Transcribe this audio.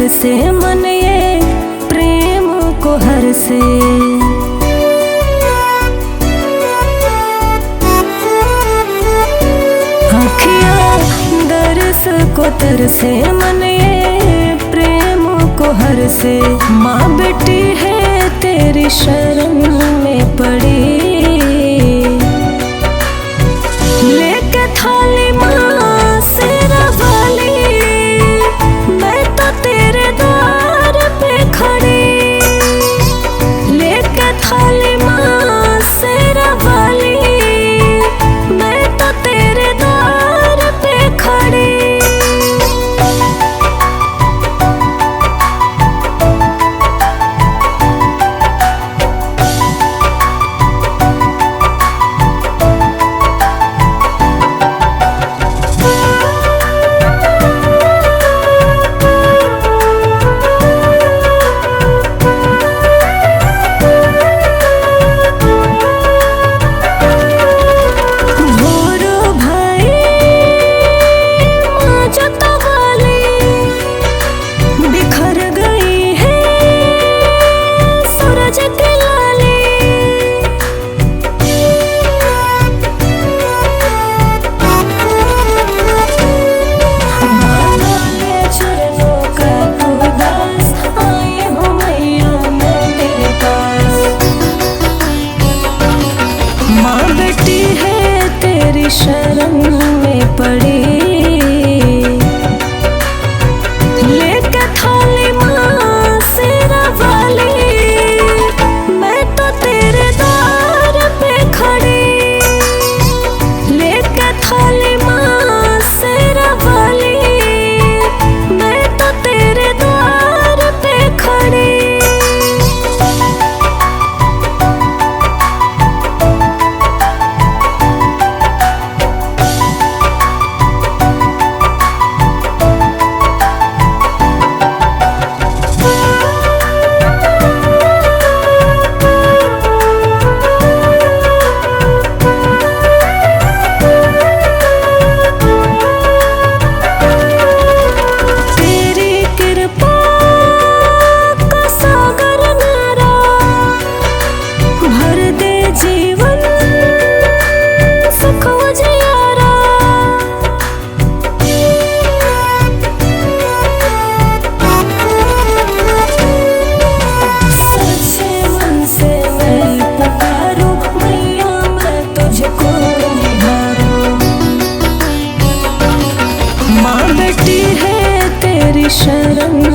से मन ये प्रेम को हर से। आँखियाँ दर्स को तरसे मन ये प्रेम को हर से। माँ बेटी है तेरी शरण में पड़ी, लेके थाली माँ सिरा वाली, मैं तो तेरे द्वार पे खड़ी। लेके थाली माँ सिरा वाली, मैं तो तेरे द्वार पे खड़ी। शरण में पड़ी, लेके थाली माँ सिरा वाली, मैं तो तेरे द्वार पे खड़ी। लेके थाली माँ सिरा वाली, मैं तो तेरे द्वार पे खड़ी। माँ बेटी है तेरी शरण